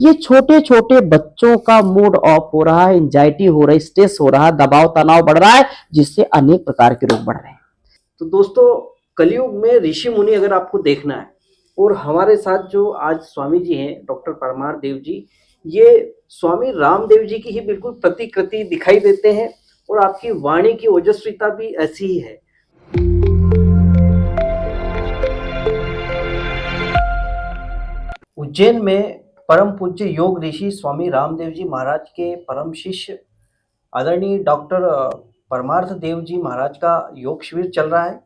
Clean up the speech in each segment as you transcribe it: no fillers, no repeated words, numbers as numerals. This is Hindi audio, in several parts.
ये छोटे छोटे बच्चों का मूड ऑफ हो रहा है, एंजाइटी हो रही, स्ट्रेस हो रहा है, दबाव तनाव बढ़ रहा है, जिससे अनेक प्रकार के रोग बढ़ रहे हैं। तो दोस्तों, कलयुग में ऋषि मुनि अगर आपको देखना है, और हमारे साथ जो आज स्वामी जी हैं, डॉक्टर परमार देव जी, ये स्वामी रामदेव जी की ही बिल्कुल प्रतिकृति दिखाई देते हैं, और आपकी वाणी की ओजस्विता भी ऐसी ही है। उज्जैन में परम पूज्य योग ऋषि स्वामी रामदेव जी महाराज के परम शिष्य आदरणीय डॉक्टर परमार्थ देव जी महाराज का योग शिविर चल रहा है,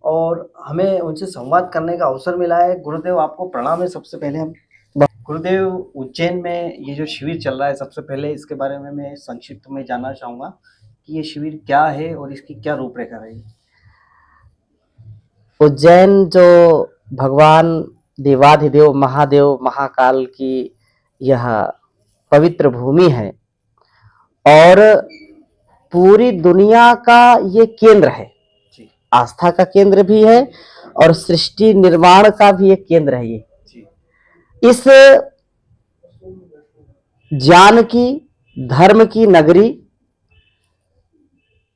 और हमें उनसे संवाद करने का अवसर मिला है। गुरुदेव, आपको प्रणाम है। सबसे पहले हम गुरुदेव, उज्जैन में ये जो शिविर चल रहा है, सबसे पहले इसके बारे में मैं संक्षिप्त में जानना चाहूँगा कि ये शिविर क्या है और इसकी क्या रूपरेखा रहेगी। उज्जैन जो भगवान देवाधिदेव महादेव महाकाल की यह पवित्र भूमि है और पूरी दुनिया का ये केंद्र है, आस्था का केंद्र भी है और सृष्टि निर्माण का भी एक केंद्र है। ये इस ज्ञान की, धर्म की नगरी,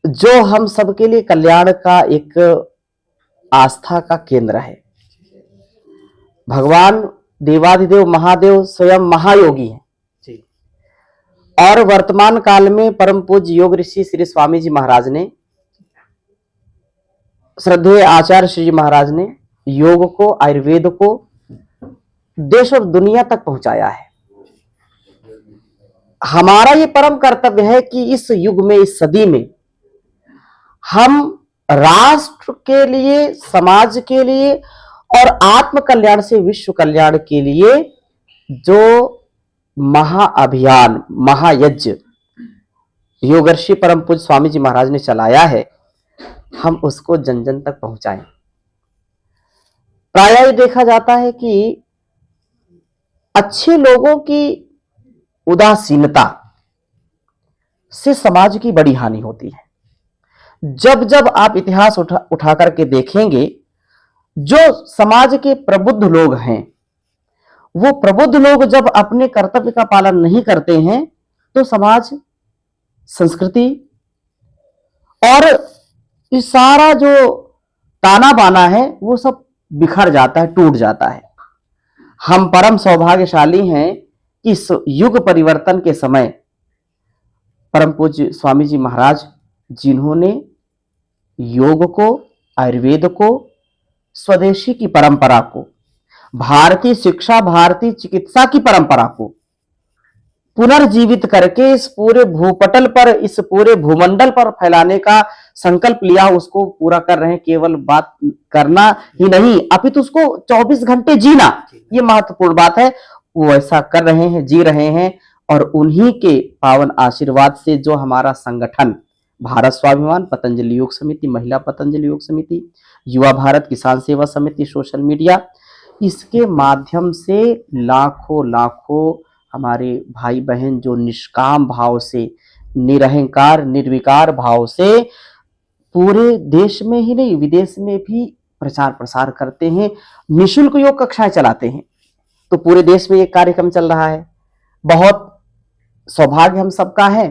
जो हम सबके लिए कल्याण का एक आस्था का केंद्र है। भगवान देवाधिदेव महादेव स्वयं महायोगी हैं और वर्तमान काल में परम पूज्य योग ऋषि श्री स्वामी जी महाराज ने, श्रद्धेय आचार्य श्री जी महाराज ने योग को, आयुर्वेद को देश और दुनिया तक पहुंचाया है। हमारा ये परम कर्तव्य है कि इस युग में, इस सदी में हम राष्ट्र के लिए, समाज के लिए और आत्म कल्याण से विश्व कल्याण के लिए जो महाअभियान, महायज्ञ योगर्षि परम पूज्य स्वामी जी महाराज ने चलाया है, हम उसको जन जन तक पहुंचाएं। प्रायः देखा जाता है कि अच्छे लोगों की उदासीनता से समाज की बड़ी हानि होती है। जब जब आप इतिहास उठा करके देखेंगे, जो समाज के प्रबुद्ध लोग हैं, वो प्रबुद्ध लोग जब अपने कर्तव्य का पालन नहीं करते हैं तो समाज, संस्कृति और इस सारा जो ताना बाना है वो सब बिखर जाता है, टूट जाता है। हम परम सौभाग्यशाली हैं कि इस युग परिवर्तन के समय परम पूज्य स्वामी जी महाराज, जिन्होंने योग को, आयुर्वेद को, स्वदेशी की परंपरा को, भारतीय शिक्षा, भारतीय चिकित्सा की परंपरा को पुनर्जीवित करके इस पूरे भूपटल पर, इस पूरे भूमंडल पर फैलाने का संकल्प लिया, उसको पूरा कर रहे हैं। केवल बात करना ही नहीं, अपितु उसको 24 घंटे जीना, ये महत्वपूर्ण बात है। वो ऐसा कर रहे हैं, जी रहे हैं, और उन्हीं के पावन आशीर्वाद से जो हमारा संगठन भारत स्वाभिमान, पतंजलि योग समिति, महिला पतंजलि योग समिति, युवा भारत किसान सेवा समिति, सोशल मीडिया, इसके माध्यम से लाखों लाखों हमारे भाई बहन जो निष्काम भाव से, निरहंकार निर्विकार भाव से पूरे देश में ही नहीं, विदेश में भी प्रचार प्रसार करते हैं, निःशुल्क योग कक्षाएं चलाते हैं। तो पूरे देश में एक कार्यक्रम चल रहा है। बहुत सौभाग्य हम सबका है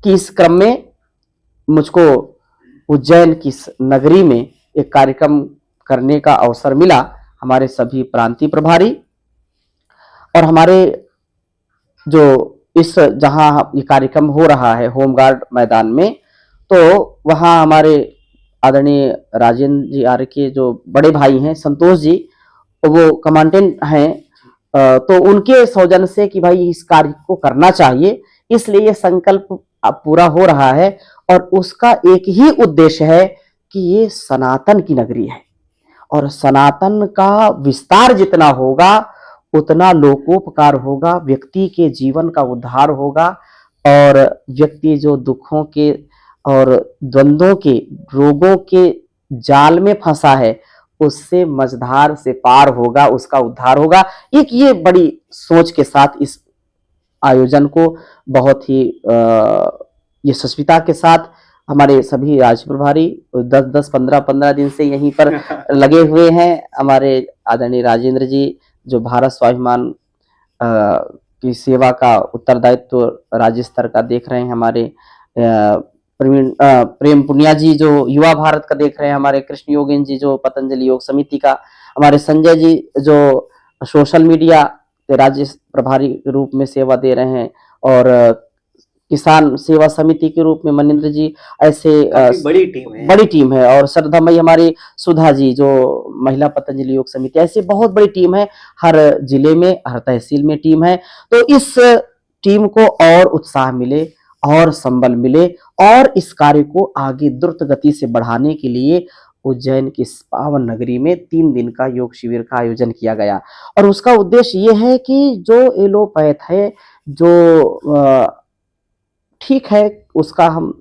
कि इस क्रम में मुझको उज्जैन की नगरी में एक कार्यक्रम करने का अवसर मिला। हमारे सभी प्रांतीय प्रभारी और हमारे जो इस जहां ये कार्यक्रम हो रहा है होमगार्ड मैदान में, तो वहां हमारे आदरणीय राजेंद्र जी आर्य के जो बड़े भाई हैं, संतोष जी, वो कमांडेंट हैं, तो उनके सौजन्य से कि भाई इस कार्य को करना चाहिए, इसलिए ये संकल्प पूरा हो रहा है। और उसका एक ही उद्देश्य है कि ये सनातन की नगरी है और सनातन का विस्तार जितना होगा उतना लोकोपकार होगा, व्यक्ति के जीवन का उद्धार होगा, और व्यक्ति जो दुखों के और द्वंद्वों के, रोगों के जाल में फंसा है, उससे मझधार से पार होगा, उसका उद्धार होगा। एक ये बड़ी सोच के साथ इस आयोजन को बहुत ही यशस्विता के साथ हमारे सभी राज्य प्रभारी 10-15 दिन से यहीं पर लगे हुए हैं। हमारे आदरणीय राजेंद्र जी जो भारत स्वाभिमान की सेवा का उत्तरदायित्व राज्य स्तर का देख रहे हैं हमारे प्रेम पुनिया जी, जो युवा भारत का देख रहे हैं हमारे कृष्ण योगिन जी, जो पतंजलि योग समिति का, हमारे संजय जी जो सोशल मीडिया के राज्य प्रभारी के रूप में सेवा दे रहे हैं, और किसान सेवा समिति के रूप में मनिंद्र जी, ऐसे बड़ी टीम है। और श्रद्धामयी हमारी सुधा जी जो महिला पतंजलि योग समिति, ऐसे बहुत बड़ी टीम है, हर जिले में हर तहसील में टीम है। तो इस टीम को और उत्साह मिले और संबल मिले और इस कार्य को आगे द्रुत गति से बढ़ाने के लिए उज्जैन की इस पावन नगरी में 3 दिन का योग शिविर का आयोजन किया गया। और उसका उद्देश्य ये है कि जो एलोपैथ है, जो ठीक है, उसका हम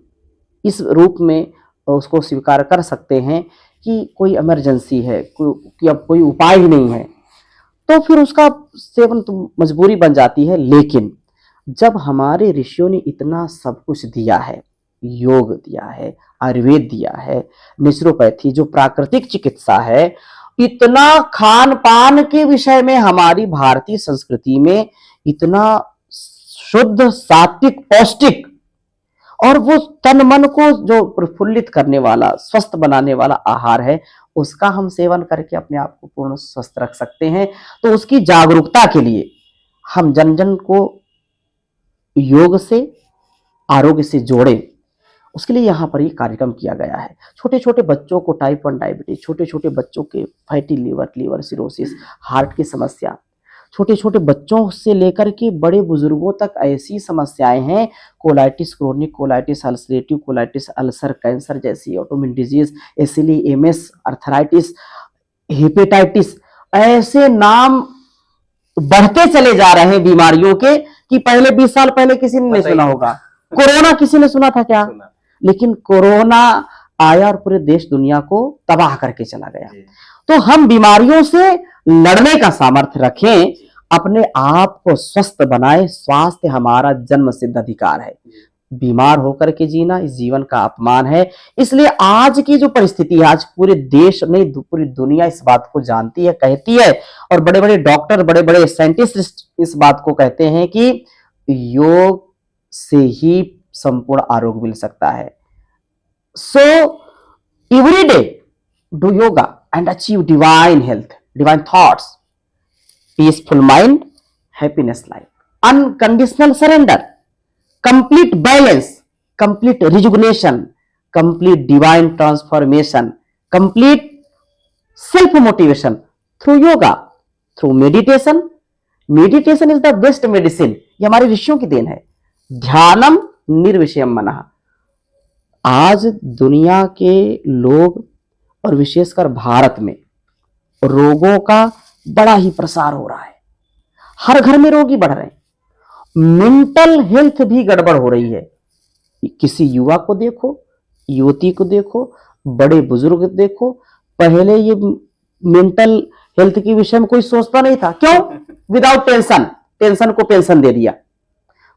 इस रूप में उसको स्वीकार कर सकते हैं कि कोई इमरजेंसी है, कि अब कोई उपाय ही नहीं है, तो फिर उसका सेवन तो मजबूरी बन जाती है। लेकिन जब हमारे ऋषियों ने इतना सब कुछ दिया है, योग दिया है, आयुर्वेद दिया है, नेचुरोपैथी जो प्राकृतिक चिकित्सा है, इतना खान पान के विषय में हमारी भारतीय संस्कृति में इतना शुद्ध, सात्विक, पौष्टिक और वो तन मन को जो प्रफुल्लित करने वाला, स्वस्थ बनाने वाला आहार है, उसका हम सेवन करके अपने आप को पूर्ण स्वस्थ रख सकते हैं। तो उसकी जागरूकता के लिए हम जन जन को योग से, आरोग्य से जोड़े, उसके लिए यहाँ पर ये कार्यक्रम किया गया है। छोटे छोटे बच्चों को टाइप 1 डायबिटीज, छोटे छोटे बच्चों के फैटी लीवर सिरोसिस, हार्ट की समस्या, छोटे छोटे बच्चों से लेकर के बड़े बुजुर्गों तक ऐसी समस्याएं हैं, colitis, chronic colitis, ulcerative colitis, ulcer, cancer जैसी autoimmune disease, SLE, MS, arthritis, hepatitis, ऐसे नाम बढ़ते चले जा रहे हैं बीमारियों के कि पहले 20 साल पहले किसी ने नहीं सुना होगा। कोरोना किसी ने सुना था क्या? लेकिन कोरोना आया और पूरे देश दुनिया को तबाह करके चला गया। तो हम बीमारियों से लड़ने का सामर्थ्य रखें, अपने आप को स्वस्थ बनाएं। स्वास्थ्य हमारा जन्म सिद्ध अधिकार है। बीमार होकर के जीना इस जीवन का अपमान है। इसलिए आज की जो परिस्थिति है, आज पूरे देश नहीं पूरी दुनिया इस बात को जानती है, कहती है, और बड़े बड़े डॉक्टर, बड़े बड़े साइंटिस्ट इस बात को कहते हैं कि योग से ही संपूर्ण आरोग्य मिल सकता है। So every day do yoga and achieve divine health, divine thoughts, peaceful mind, happiness life, unconditional surrender, complete balance, complete rejuvenation, complete divine transformation, complete self motivation through yoga, through meditation. Meditation is the best medicine. ये हमारे ऋषियों की देन है। ध्यानम निर्विषयम मनः। आज दुनिया के लोग और विशेषकर भारत में रोगों का बड़ा ही प्रसार हो रहा है। हर घर में रोगी बढ़ रहे हैं। मेंटल हेल्थ भी गड़बड़ हो रही है। किसी युवा को देखो, युवती को देखो, बड़े बुजुर्ग देखो, पहले ये मेंटल हेल्थ के विषय में कोई सोचता नहीं था। क्यों? विदाउट टेंशन, टेंशन को पेंशन दे दिया,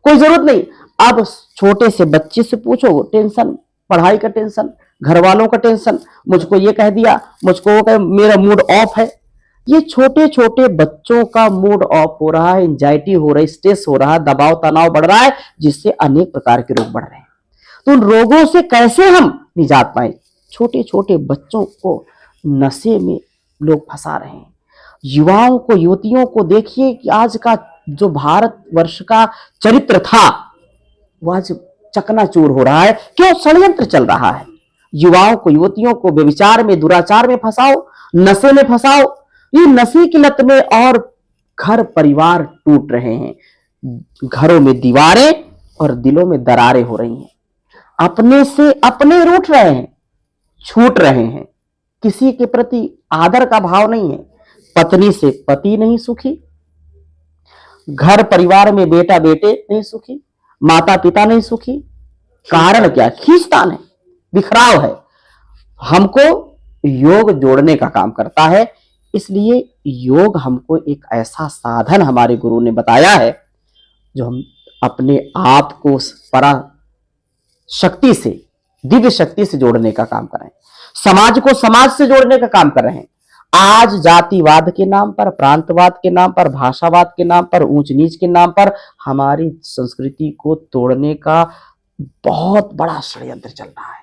कोई जरूरत नहीं। अब छोटे से बच्चे से पूछो, टेंशन, पढ़ाई का टेंशन, घर वालों का टेंशन, मुझको ये कह दिया, मुझको वो कह, मेरा मूड ऑफ है। ये छोटे छोटे बच्चों का मूड ऑफ हो रहा है, एंजाइटी हो रही, स्ट्रेस हो रहा है, दबाव तनाव बढ़ रहा है, जिससे अनेक प्रकार के रोग बढ़ रहे हैं। तो उन रोगों से कैसे हम निजात पाए? छोटे छोटे बच्चों को नशे में लोग फंसा रहे हैं। युवाओं को, युवतियों को देखिए कि आज का जो भारत वर्ष का चरित्र था वह आज चकनाचूर हो रहा है। क्यों? षड्यंत्र चल रहा है। युवाओं को, युवतियों को व्यभिचार में, दुराचार में फंसाओ, नशे में फंसाओ। ये नशे की लत में और घर परिवार टूट रहे हैं। घरों में दीवारें और दिलों में दरारें हो रही हैं। अपने से अपने रूठ रहे हैं, छूट रहे हैं। किसी के प्रति आदर का भाव नहीं है। पत्नी से पति नहीं सुखी, घर परिवार में बेटा बेटे नहीं सुखी, माता पिता नहीं सुखी। कारण क्या? खींचतान है, बिखराव है। हमको योग जोड़ने का काम करता है। इसलिए योग हमको एक ऐसा साधन हमारे गुरु ने बताया है जो हम अपने आप को परा शक्ति से, दिव्य शक्ति से जोड़ने का काम कर रहे हैं। समाज को समाज से जोड़ने का काम कर रहे हैं। आज जातिवाद के नाम पर, प्रांतवाद के नाम पर, भाषावाद के नाम पर, ऊंच नीच के नाम पर हमारी संस्कृति को तोड़ने का बहुत बड़ा षड्यंत्र चल रहा है।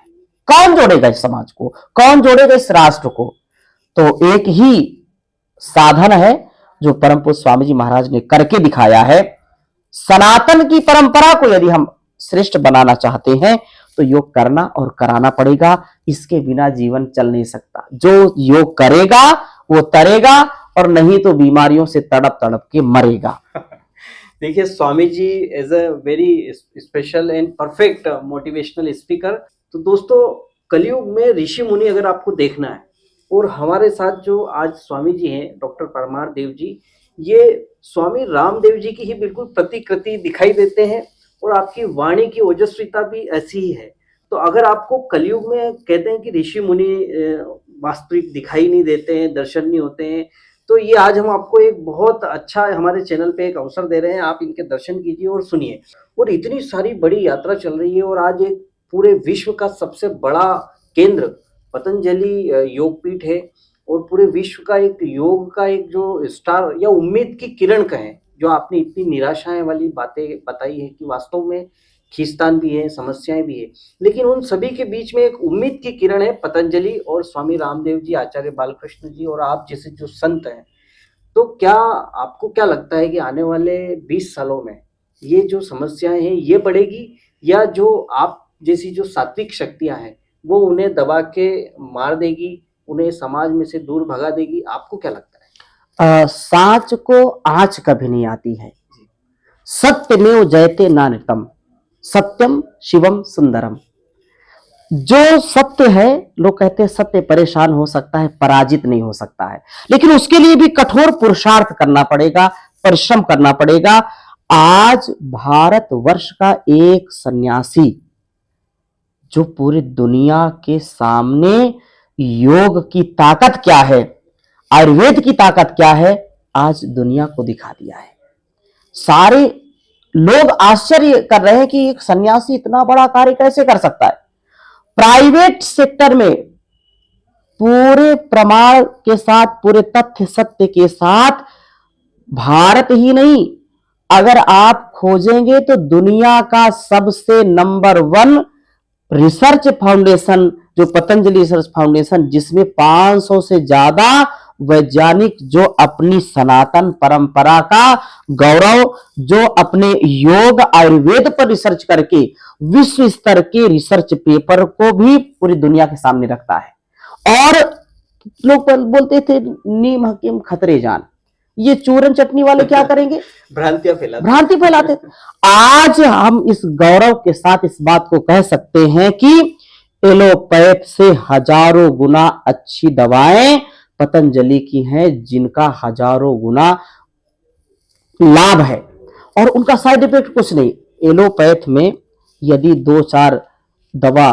कौन जोड़ेगा इस समाज को, कौन जोड़ेगा इस राष्ट्र को? तो एक ही साधन है जो परम पूज्य स्वामी जी महाराज ने करके दिखाया है। सनातन की परंपरा को यदि हम श्रेष्ठ बनाना चाहते हैं तो योग करना और कराना पड़ेगा। इसके बिना जीवन चल नहीं सकता। जो योग करेगा वो तरेगा और नहीं तो बीमारियों से तड़प तड़प के मरेगा। देखिए, Swami ji as a very special and perfect motivational speaker. तो दोस्तों, कलयुग में ऋषि मुनि अगर आपको देखना है, और हमारे साथ जो आज स्वामी जी हैं डॉक्टर परमार देव जी, ये स्वामी रामदेव जी की ही बिल्कुल प्रतिकृति दिखाई देते हैं, और आपकी वाणी की ओजस्विता भी ऐसी ही है। तो अगर आपको कलयुग में कहते हैं कि ऋषि मुनि वास्तविक दिखाई नहीं देते हैं, दर्शन नहीं होते हैं, तो ये आज हम आपको एक बहुत अच्छा हमारे चैनल पे एक अवसर दे रहे हैं। आप इनके दर्शन कीजिए और सुनिए। और इतनी सारी बड़ी यात्रा चल रही है, और आज एक पूरे विश्व का सबसे बड़ा केंद्र पतंजलि योगपीठ है, और पूरे विश्व का एक योग का एक जो स्टार या उम्मीद की किरण कहें, जो आपने इतनी निराशाएं वाली बातें बताई है कि वास्तव में खींचतान भी है, समस्याएं भी है, लेकिन उन सभी के बीच में एक उम्मीद की किरण है पतंजलि और स्वामी रामदेव जी, आचार्य बालकृष्ण जी और आप जैसे जो संत हैं। तो क्या आपको क्या लगता है कि आने वाले 20 सालों में ये जो समस्याएं हैं ये बढ़ेगी, या जो आप जैसी जो सात्विक शक्तियां हैं वो उन्हें दबा के मार देगी, उन्हें समाज में से दूर भगा देगी? आपको क्या लगता है? सांच को आँच कभी नहीं आती है। सत्यमेव जयते नानृतम, सत्यम शिवम सुंदरम। जो सत्य है, लोग कहते हैं सत्य परेशान हो सकता है, पराजित नहीं हो सकता है, लेकिन उसके लिए भी कठोर पुरुषार्थ करना पड़ेगा, परिश्रम करना पड़ेगा। आज भारतवर्ष का एक सन्यासी जो पूरी दुनिया के सामने योग की ताकत क्या है, आयुर्वेद की ताकत क्या है, आज दुनिया को दिखा दिया है। सारे लोग आश्चर्य कर रहे हैं कि एक सन्यासी इतना बड़ा कार्य कैसे कर सकता है। प्राइवेट सेक्टर में पूरे प्रमाण के साथ, पूरे तथ्य सत्य के साथ, भारत ही नहीं, अगर आप खोजेंगे तो दुनिया का सबसे नंबर 1 रिसर्च फाउंडेशन जो पतंजलि रिसर्च फाउंडेशन, जिसमें 500 से ज्यादा वैज्ञानिक जो अपनी सनातन परंपरा का गौरव, जो अपने योग आयुर्वेद पर रिसर्च करके विश्व स्तर के रिसर्च पेपर को भी पूरी दुनिया के सामने रखता है। और लोग बोलते थे नीम हकीम खतरे जान, ये चूरन चटनी वाले क्या करेंगे, भ्रांति फैलाते। आज हम इस गौरव के साथ इस बात को कह सकते हैं कि एलोपैथ से हजारों गुना अच्छी दवाएं पतंजलि की हैं, जिनका हजारों गुना लाभ है और उनका साइड इफेक्ट कुछ नहीं। एलोपैथ में यदि 2-4 दवा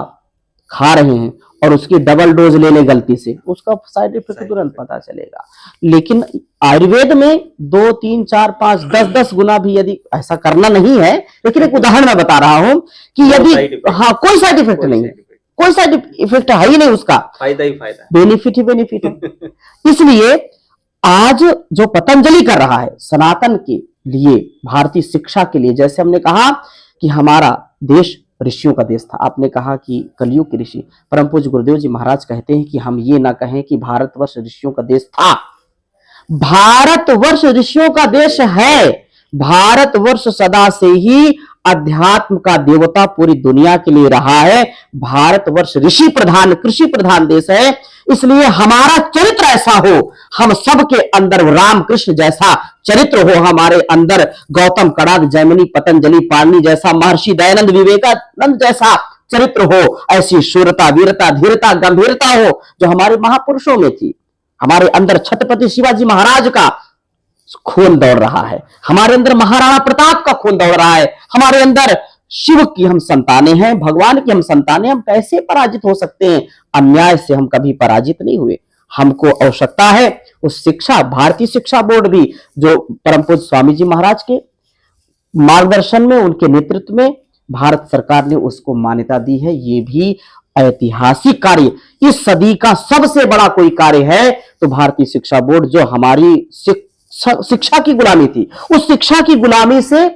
खा रहे हैं और उसकी डबल डोज ले ले गलती से, उसका साइड इफेक्ट तुरंत पता चलेगा। लेकिन आयुर्वेद में 2, 3, 4, 5, 10 गुना भी यदि ऐसा करना नहीं है, लेकिन एक उदाहरण मैं बता रहा हूं कि यदि कोई साइड इफेक्ट नहीं है, कोई साइड इफेक्ट है ही नहीं, उसका फायदा ही फायदा, बेनिफिट ही बेनिफिट है। इसलिए आज जो पतंजलि कर रहा है सनातन के लिए, भारतीय शिक्षा के लिए, जैसे हमने कहा कि हमारा देश ऋषियों का देश था, आपने कहा कि कलयुग के ऋषि, परम पूज्य गुरुदेव जी महाराज कहते हैं कि हम ये ना कहें कि भारतवर्ष ऋषियों का देश था, भारतवर्ष ऋषियों का देश है। भारतवर्ष सदा से ही अध्यात्म का देवता पूरी दुनिया के लिए रहा है। भारतवर्ष ऋषि प्रधान, कृषि प्रधान देश है। इसलिए हमारा चरित्र ऐसा हो, हम सबके अंदर रामकृष्ण जैसा चरित्र हो, हमारे अंदर गौतम कड़ाक, जैमिनी, पतंजलि, पाणिनि जैसा, महर्षि दयानंद, विवेकानंद जैसा चरित्र हो। ऐसी शूरता, वीरता, धीरता, गंभीरता हो जो हमारे महापुरुषों में थी। हमारे अंदर छत्रपति शिवाजी महाराज का खून दौड़ रहा है, हमारे अंदर महाराणा प्रताप का खून दौड़ रहा है, हमारे अंदर शिव की हम संतानें हैं, भगवान की हम संतानें। हम कैसे पराजित हो सकते हैं? अन्याय से हम कभी पराजित नहीं हुए। हमको आवश्यकता है उस शिक्षा, भारतीय शिक्षा बोर्ड भी जो परम पूज्य स्वामी जी महाराज के मार्गदर्शन में, उनके नेतृत्व में भारत सरकार ने उसको मान्यता दी है। ये भी ऐतिहासिक कार्य, इस सदी का सबसे बड़ा कोई कार्य है तो भारतीय शिक्षा बोर्ड, जो हमारी शिक्षा की गुलामी थी, उस शिक्षा की गुलामी से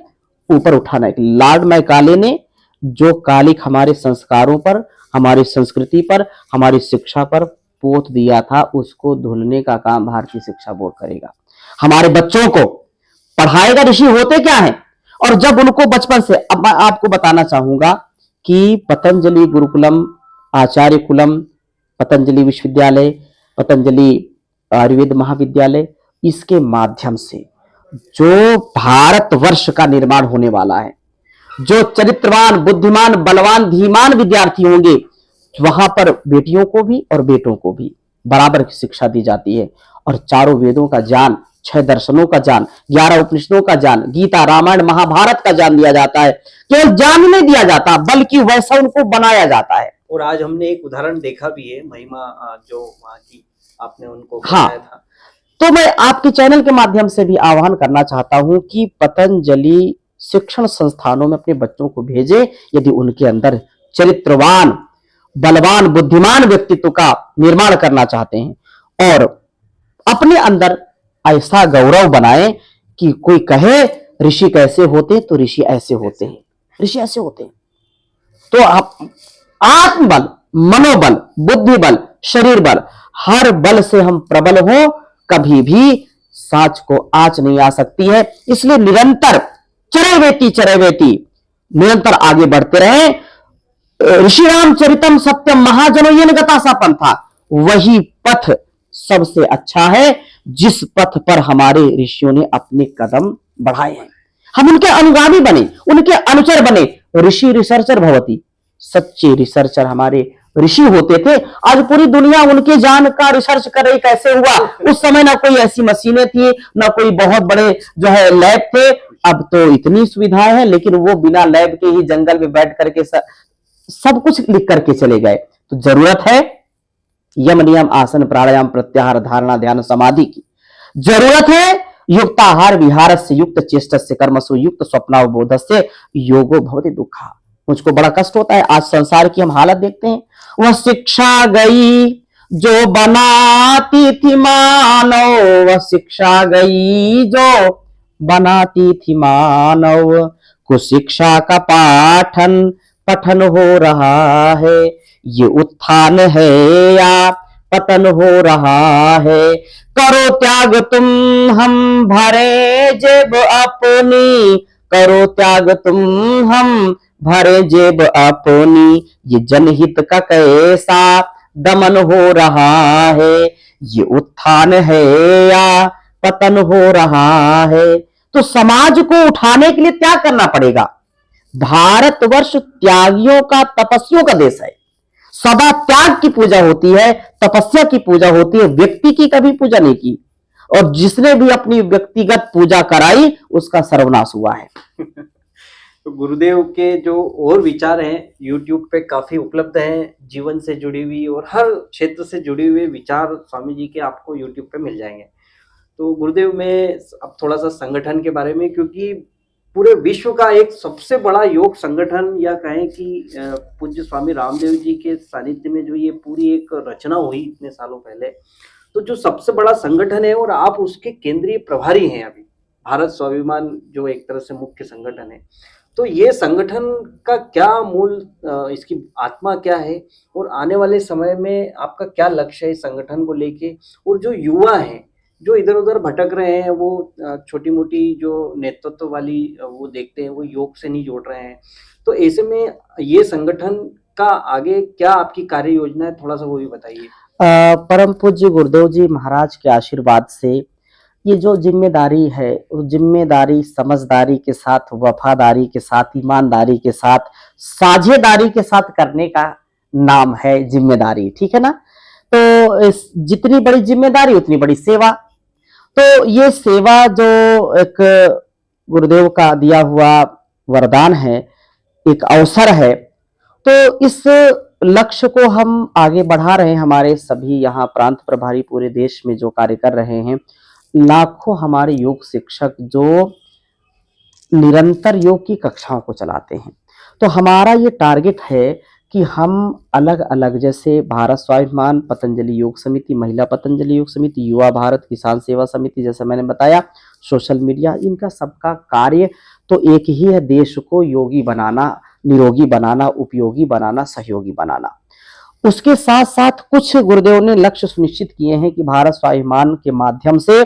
ऊपर उठाना है। लॉर्ड मैकाले ने जो कालिक हमारे संस्कारों पर, हमारी संस्कृति पर, हमारी शिक्षा पर पोत दिया था, उसको धुलने का काम भारतीय शिक्षा बोर्ड करेगा। हमारे बच्चों को पढ़ाएगा ऋषि होते क्या है। और जब उनको बचपन से, अब मैं आपको बताना चाहूंगा कि पतंजलि गुरुकुलम, आचार्य कुलम, पतंजलि विश्वविद्यालय, पतंजलि आयुर्वेद महाविद्यालय, इसके माध्यम से जो भारतवर्ष का निर्माण होने वाला है, जो चरित्रवान, बुद्धिमान, बलवान, धीमान विद्यार्थी होंगे, वहां पर बेटियों को भी और बेटों को भी बराबर की शिक्षा दी जाती है। और चारों वेदों का ज्ञान, 6 दर्शनों का ज्ञान, 11 उपनिषदों का ज्ञान, गीता, रामायण, महाभारत का ज्ञान दिया जाता है। केवल ज्ञान नहीं दिया जाता, बल्कि वैसा उनको बनाया जाता है। और आज हमने एक उदाहरण देखा भी है, महिमा जो वहाँ की आपने उनको हाँ, बताया था। तो मैं आपके चैनल के माध्यम से भी आह्वान करना चाहता हूं कि पतंजलि शिक्षण संस्थानों में अपने बच्चों को भेजें, यदि उनके अंदर चरित्रवान, बलवान, बुद्धिमान व्यक्तित्व का निर्माण करना चाहते हैं, और अपने अंदर ऐसा गौरव बनाएं कि कोई कहे ऋषि कैसे होते, तो ऋषि ऐसे होते हैं, ऋषि ऐसे होते हैं। तो आप आत्मबल, मनोबल, बुद्धि बल, शरीर बल, हर बल से हम प्रबल हो, कभी भी साच को आंच नहीं आ सकती है। इसलिए निरंतर चरैवेति निरंतर आगे बढ़ते रहे। ऋषि रामचरितम सत्यम महाजनो ये गता सा पंथा, वही पथ सबसे अच्छा है जिस पथ पर हमारे ऋषियों ने अपने कदम बढ़ाए हैं। हम उनके अनुगामी बने, उनके अनुचर बने। ऋषि रिसर्चर भवती, सच्चे रिसर्चर हमारे ऋषि होते थे। आज पूरी दुनिया उनके जान का रिसर्च कर रही, कैसे हुआ। उस समय ना कोई ऐसी मशीनें थी, ना कोई बहुत बड़े जो है लैब थे। अब तो इतनी सुविधाएं हैं, लेकिन वो बिना लैब के ही जंगल में बैठ करके सब कुछ लिख करके चले गए। तो जरूरत है यम नियम आसन प्राणायाम प्रत्याहार धारणा ध्यान समाधि की। जरूरत है युक्ताहार विहार से युक्त चेष्ट से कर्मसु युक्त स्वप्नावबोध से योगो भवति दुखा। मुझको बड़ा कष्ट होता है, आज संसार की हम हालत देखते हैं। वह शिक्षा गई जो बनाती थी मानव, वह शिक्षा गई जो बनाती थी मानव, कुशिक्षा का पाठन पठन हो रहा है। ये उत्थान है या पतन हो रहा है। करो त्याग तुम हम भरे जेब अपनी, करो त्याग तुम हम भरे जेब अपनी, ये जनहित का कैसा दमन हो रहा है। ये उत्थान है या पतन हो रहा है। तो समाज को उठाने के लिए त्याग करना पड़ेगा। भारतवर्ष त्यागियों का, तपस्वियों का देश है। सदा त्याग की पूजा होती है, तपस्या की पूजा होती है, व्यक्ति की कभी पूजा नहीं की। और जिसने भी अपनी व्यक्तिगत पूजा कराई उसका सर्वनाश हुआ है। तो गुरुदेव के जो और विचार हैं YouTube पे काफी उपलब्ध हैं, जीवन से जुड़ी हुई और हर क्षेत्र से जुड़े हुए विचार स्वामी जी के आपको YouTube पे मिल जाएंगे। तो गुरुदेव, मैं अब थोड़ा सा संगठन के बारे में, क्योंकि पूरे विश्व का एक सबसे बड़ा योग संगठन, या कहें कि पूज्य स्वामी रामदेव जी के सानिध्य में जो ये पूरी एक रचना हुई इतने सालों पहले, तो जो सबसे बड़ा संगठन है और आप उसके केंद्रीय प्रभारी हैं अभी, भारत स्वाभिमान जो एक तरह से मुख्य संगठन है। तो ये संगठन का क्या मूल, इसकी आत्मा क्या है, और आने वाले समय में आपका क्या लक्ष्य है इस संगठन को लेके। और जो युवा हैं जो इधर उधर भटक रहे हैं, वो छोटी मोटी जो नेतृत्व वाली वो देखते हैं, वो योग से नहीं जोड़ रहे हैं, तो ऐसे में ये संगठन का आगे क्या आपकी कार्य योजना है, थोड़ा सा वो भी बताइए। परम पूज्य गुरुदेव जी महाराज के आशीर्वाद से ये जो जिम्मेदारी है, वो जिम्मेदारी समझदारी के साथ, वफादारी के साथ, ईमानदारी के साथ, साझेदारी के साथ करने का नाम है जिम्मेदारी। ठीक है ना। तो जितनी बड़ी जिम्मेदारी उतनी बड़ी सेवा। तो ये सेवा जो एक गुरुदेव का दिया हुआ वरदान है, एक अवसर है, तो इस लक्ष्य को हम आगे बढ़ा रहे हैं। हमारे सभी यहाँ प्रांत प्रभारी पूरे देश में जो कार्य कर रहे हैं, लाखों हमारे योग शिक्षक जो निरंतर योग की कक्षाओं को चलाते हैं। तो हमारा ये टारगेट है कि हम अलग अलग, जैसे भारत स्वाभिमान, पतंजलि योग समिति, महिला पतंजलि योग समिति, युवा भारत, किसान सेवा समिति, जैसा मैंने बताया, सोशल मीडिया, इनका सबका कार्य तो एक ही है, देश को योगी बनाना, निरोगी बनाना, उपयोगी बनाना, सहयोगी बनाना। उसके साथ साथ कुछ गुरुदेव ने लक्ष्य सुनिश्चित किए हैं कि भारत स्वाभिमान के माध्यम से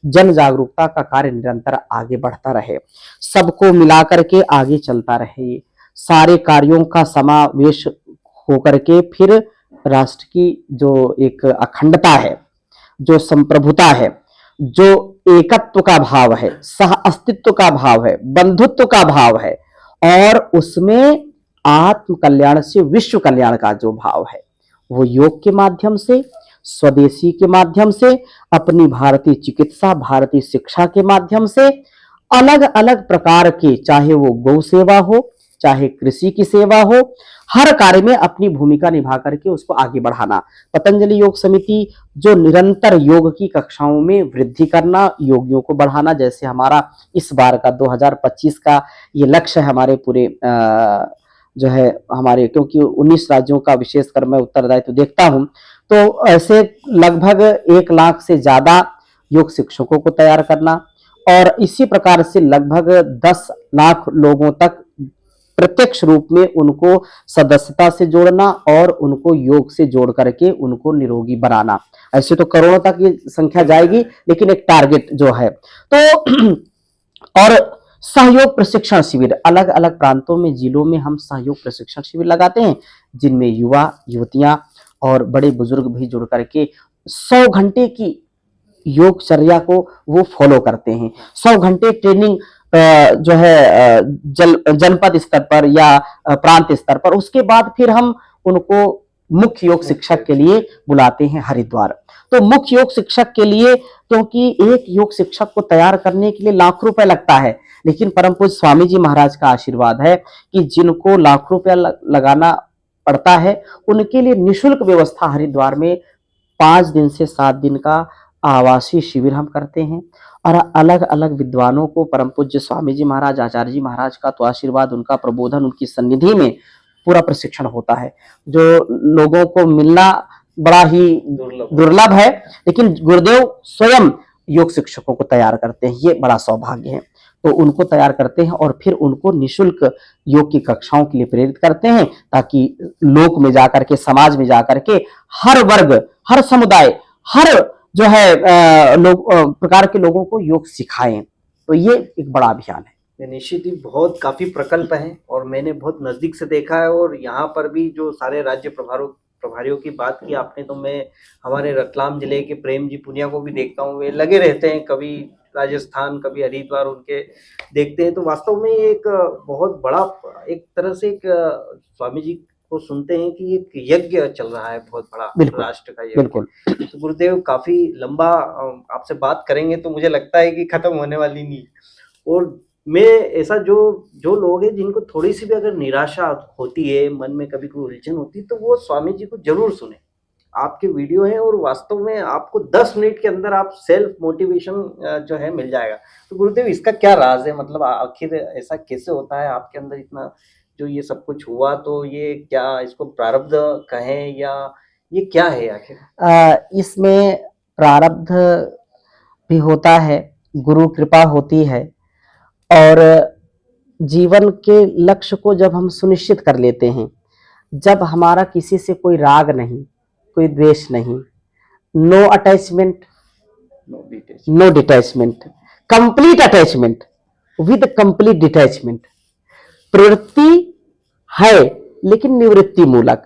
जन जागरूकता का कार्य निरंतर आगे बढ़ता रहे, सबको मिलाकर के आगे चलता रहे, सारे कार्यों का समावेश होकर के फिर राष्ट्र की जो एक अखंडता है, जो संप्रभुता है, जो एकत्व का भाव है, सह अस्तित्व का भाव है, बंधुत्व का भाव है, और उसमें आत्म कल्याण से विश्व कल्याण का जो भाव है, वो योग के माध्यम से, स्वदेशी के माध्यम से, अपनी भारतीय चिकित्सा, भारतीय शिक्षा के माध्यम से, अलग अलग प्रकार के, चाहे वो गौ सेवा हो, चाहे कृषि की सेवा हो, हर कार्य में अपनी भूमिका निभा करके उसको आगे बढ़ाना। पतंजलि योग समिति जो निरंतर योग की कक्षाओं में वृद्धि करना, योगियों को बढ़ाना, जैसे हमारा इस बार का 2025 का ये लक्ष्य है हमारे पूरे जो है हमारे, क्योंकि 19 राज्यों का विशेषकर मैं उत्तरदायित्व देखता हूं, तो ऐसे लगभग 1 लाख से ज्यादा योग शिक्षकों को तैयार करना, और इसी प्रकार से लगभग 10 लाख लोगों तक प्रत्यक्ष रूप में उनको सदस्यता से जोड़ना और उनको योग से जोड़ करके उनको निरोगी बनाना। ऐसे तो करोड़ों तक ये संख्या जाएगी, लेकिन एक टारगेट जो है तो और सहयोग प्रशिक्षण शिविर, अलग अलग प्रांतों में, जिलों में हम सहयोग प्रशिक्षण शिविर लगाते हैं, जिनमें युवा युवतियां और बड़े बुजुर्ग भी जुड़ करके 100 घंटे की योगचर्या को वो फॉलो करते हैं। 100 घंटे ट्रेनिंग जो है जनपद स्तर पर या प्रांत स्तर पर, उसके बाद फिर हम उनको मुख्य योग शिक्षक के लिए बुलाते हैं हरिद्वार। तो मुख्य योग शिक्षक के लिए, क्योंकि एक योग शिक्षक को तैयार करने के लिए लाख रुपए लगता है, लेकिन परम पूज्य स्वामी जी महाराज का आशीर्वाद है कि जिनको लाख रुपया लगाना पड़ता है, उनके लिए निःशुल्क व्यवस्था हरिद्वार में 5 दिन से 7 दिन का आवासीय शिविर हम करते हैं, और अलग अलग विद्वानों को परम पूज्य स्वामी जी महाराज, आचार्य जी महाराज का तो आशीर्वाद, उनका प्रबोधन, उनकी सन्निधि में पूरा प्रशिक्षण होता है, जो लोगों को मिलना बड़ा ही दुर्लभ है, लेकिन गुरुदेव स्वयं योग शिक्षकों को तैयार करते हैं, ये बड़ा सौभाग्य है। तो उनको तैयार करते हैं और फिर उनको निःशुल्क योग की कक्षाओं के लिए प्रेरित करते हैं, ताकि लोक में जाकर के, समाज में जाकर के हर वर्ग, हर समुदाय, हर जो है लोग प्रकार के लोगों को योग सिखाएं। तो ये एक बड़ा अभियान है। निश्चित ही बहुत काफी प्रकल्प हैं और मैंने बहुत नजदीक से देखा है, और यहाँ पर भी जो सारे राज्य प्रभारियों की बात की आपने, तो मैं हमारे रतलाम जिले के प्रेम जी पुनिया को भी देखता हूँ, वे लगे रहते हैं, कभी राजस्थान कभी हरिद्वार उनके देखते हैं। तो वास्तव में एक बहुत बड़ा, एक तरह से एक स्वामी जी को सुनते हैं कि एक यज्ञ चल रहा है बहुत बड़ा, राष्ट्र का यज्ञ। बिल्कुल। तो गुरुदेव काफी लंबा आपसे बात करेंगे तो मुझे लगता है कि खत्म होने वाली नहीं। और मैं ऐसा जो लोग हैं जिनको थोड़ी सी भी अगर निराशा होती है, मन में कभी कोई उलझन होती है, तो वो स्वामी जी को जरूर सुने। आपके वीडियो हैं और वास्तव में आपको 10 मिनट के अंदर आप सेल्फ मोटिवेशन जो है मिल जाएगा। तो गुरुदेव इसका क्या राज है, मतलब आखिर ऐसा कैसे होता है आपके अंदर इतना जो ये सब कुछ हुआ? तो ये क्या इसको प्रारब्ध कहें या ये क्या है आखिर? इसमें प्रारब्ध भी होता है, गुरु कृपा होती है, और जीवन के लक्ष्य को जब हम सुनिश्चित कर लेते हैं, जब हमारा किसी से कोई राग नहीं, कोई द्वेष नहीं, no attachment, no detachment, complete attachment with complete detachment, प्रवृत्ति है लेकिन निवृत्ति मूलक,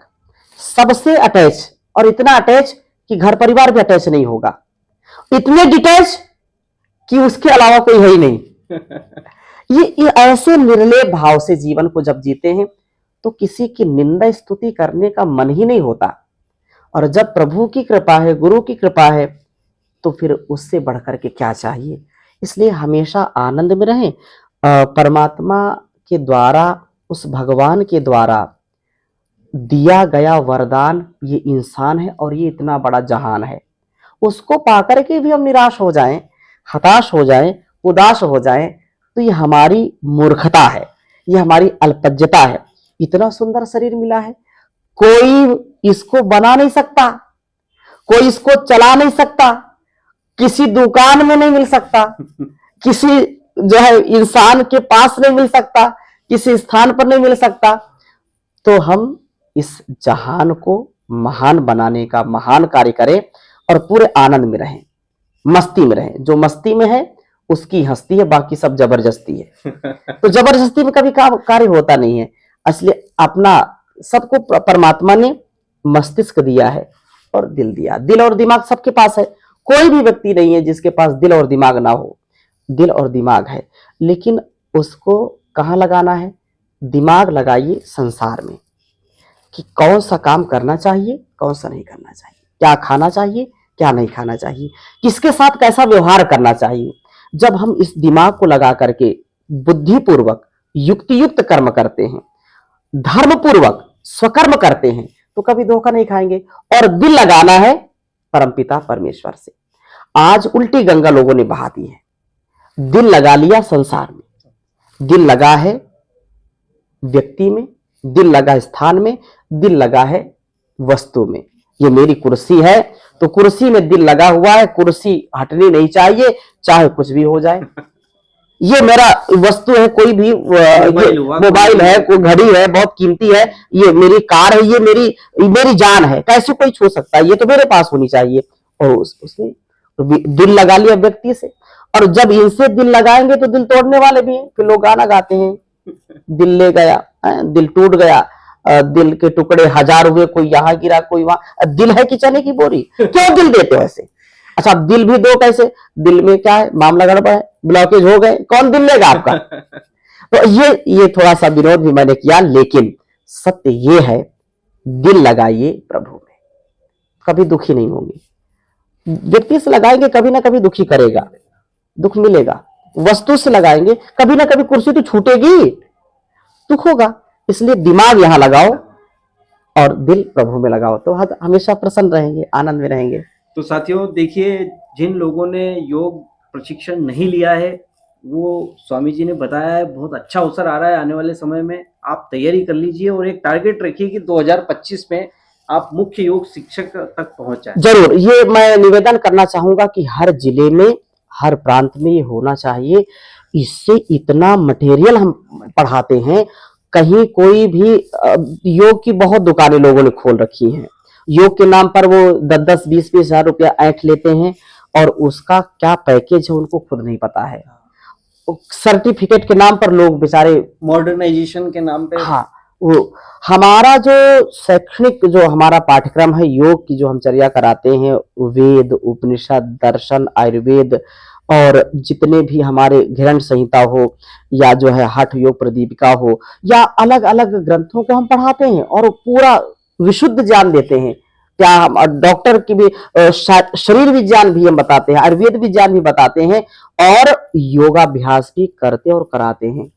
सबसे अटैच, और इतना अटैच कि घर परिवार भी अटैच नहीं होगा, इतने डिटैच कि उसके अलावा कोई है ही नहीं। ये ऐसे निर्लेप भाव से जीवन को जब जीते हैं तो किसी की निंदा स्तुति करने का मन ही नहीं होता, और जब प्रभु की कृपा है, गुरु की कृपा है, तो फिर उससे बढ़कर के क्या चाहिए। इसलिए हमेशा आनंद में रहें। परमात्मा के द्वारा, उस भगवान के द्वारा दिया गया वरदान ये इंसान है और ये इतना बड़ा जहान है, उसको पाकर के भी हम निराश हो जाएं, हताश हो जाएं, उदास हो जाएं, तो ये हमारी मूर्खता है, ये हमारी अल्पज्यता है। इतना सुंदर शरीर मिला है, कोई इसको बना नहीं सकता, कोई इसको चला नहीं सकता, किसी दुकान में नहीं मिल सकता, किसी जो है इंसान के पास नहीं मिल सकता, किसी स्थान पर नहीं मिल सकता। तो हम इस जहान को महान बनाने का महान कार्य करें और पूरे आनंद में रहें, मस्ती में रहें। जो मस्ती में है उसकी हस्ती है, बाकी सब जबरदस्ती है। तो जबरदस्ती में कभी कार्य होता नहीं है। इसलिए अपना सबको परमात्मा ने मस्तिष्क दिया है और दिल दिया। दिल और दिमाग सबके पास है, कोई भी व्यक्ति नहीं है जिसके पास दिल और दिमाग ना हो। दिल और दिमाग है, लेकिन उसको कहाँ लगाना है? दिमाग लगाइए संसार में कि कौन सा काम करना चाहिए, कौन सा नहीं करना चाहिए, क्या खाना चाहिए, क्या नहीं खाना चाहिए, किसके साथ कैसा व्यवहार करना चाहिए। जब हम इस दिमाग को लगा करके बुद्धिपूर्वक युक्ति युक्त कर्म करते हैं, धर्म पूर्वक स्वकर्म करते हैं, तो कभी धोखा नहीं खाएंगे। और दिल लगाना है परमपिता परमेश्वर से। आज उल्टी गंगा लोगों ने बहा दी है। दिल लगा लिया संसार में, दिल लगा है व्यक्ति में, दिल लगा स्थान में, दिल लगा है वस्तु में। ये मेरी कुर्सी है तो कुर्सी में दिल लगा हुआ है, कुर्सी हटनी नहीं चाहिए चाहे कुछ भी हो जाए। ये मेरा वस्तु है, कोई भी मोबाइल है, कोई घड़ी है बहुत कीमती है, ये मेरी कार है, ये मेरी जान है, कैसे कोई छू सकता है, ये तो मेरे पास होनी चाहिए। और उसने दिल लगा लिया व्यक्ति से। और जब इनसे दिल लगाएंगे तो दिल तोड़ने वाले भी हैं। फिर लोग गाना गाते हैं, दिल ले गया, दिल टूट गया, दिल के टुकड़े हजार हुए, कोई यहाँ गिरा कोई वहां। दिल है कि चने की बोरी? क्यों दिल देते हो ऐसे? अच्छा अब दिल भी दो कैसे? दिल में क्या है? मामला गड़बड़ है, ब्लॉकेज हो गए, कौन दिल लेगा आपका? तो ये थोड़ा सा विरोध भी मैंने किया, लेकिन सत्य ये है, दिल लगाइए प्रभु में, कभी दुखी नहीं होंगे। व्यक्ति से लगाएंगे कभी ना कभी दुखी करेगा, दुख मिलेगा। वस्तु से लगाएंगे कभी ना कभी कुर्सी तो छूटेगी, दुख होगा। इसलिए दिमाग यहां लगाओ और दिल प्रभु में लगाओ, तो हमेशा प्रसन्न रहेंगे, आनंद में रहेंगे। तो साथियों देखिए, जिन लोगों ने योग प्रशिक्षण नहीं लिया है, वो स्वामी जी ने बताया है, बहुत अच्छा अवसर आ रहा है आने वाले समय में। आप तैयारी कर लीजिए और एक टारगेट रखिए कि 2025 में आप मुख्य योग शिक्षक तक पहुंच जाए। जरूर, ये मैं निवेदन करना चाहूंगा कि हर जिले में, हर प्रांत में ये होना चाहिए। इससे इतना मटेरियल हम पढ़ाते हैं, कहीं कोई भी योग की बहुत दुकानें लोगों ने खोल रखी हैं। योग के नाम पर वो 10-10, 20-20 हजार रुपया ऐंठ लेते हैं और उसका क्या पैकेज है उनको खुद नहीं पता है। सर्टिफिकेट के नाम पर लोग बेचारे, मॉडर्नाइजेशन के नाम पे, हाँ, वो हमारा जो शैक्षणिक जो हमारा पाठ्यक्रम है, योग की जो हम चर्या कराते हैं, वेद, उपनिषद, दर्शन, आयुर्वेद और जितने भी हमारे घृण संहिता हो या जो है हठ योग प्रदीपिका हो या अलग अलग ग्रंथों को हम पढ़ाते हैं और पूरा विशुद्ध ज्ञान देते हैं। क्या हम डॉक्टर की भी शरीर विज्ञान भी हम बताते हैं, आयुर्वेद विज्ञान भी बताते हैं और योगाभ्यास भी करते और कराते हैं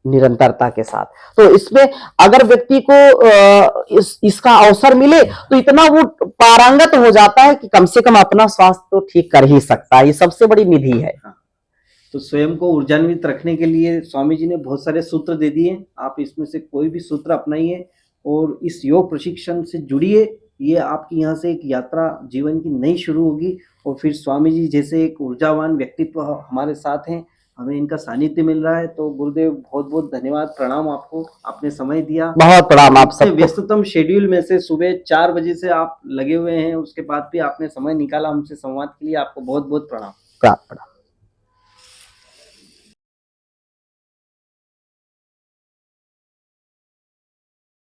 निरंतरता के साथ। तो इसमें अगर व्यक्ति को इसका अवसर मिले तो इतना वो पारंगत हो जाता है कि कम से कम अपना स्वास्थ्य तो ठीक कर ही सकता है। ये सबसे बड़ी निधि है। तो स्वयं को ऊर्जान्वित रखने के लिए स्वामी जी ने बहुत सारे सूत्र दे दिए, आप इसमें से कोई भी सूत्र अपनाइए और इस योग प्रशिक्षण से जुड़िए। ये आपकी यहाँ से एक यात्रा जीवन की नई शुरू होगी और फिर स्वामी जी जैसे एक ऊर्जावान व्यक्तित्व हमारे साथ हैं, हमें इनका सानिध्य मिल रहा है। तो गुरुदेव बहुत बहुत धन्यवाद, प्रणाम आपको, आपने समय दिया। बहुत प्रणाम आप सबको। व्यस्ततम शेड्यूल में से सुबह 4 बजे से आप लगे हुए हैं, उसके बाद भी आपने समय निकाला हमसे संवाद के लिए, आपको बहुत बहुत प्रणाम। प्रणाम।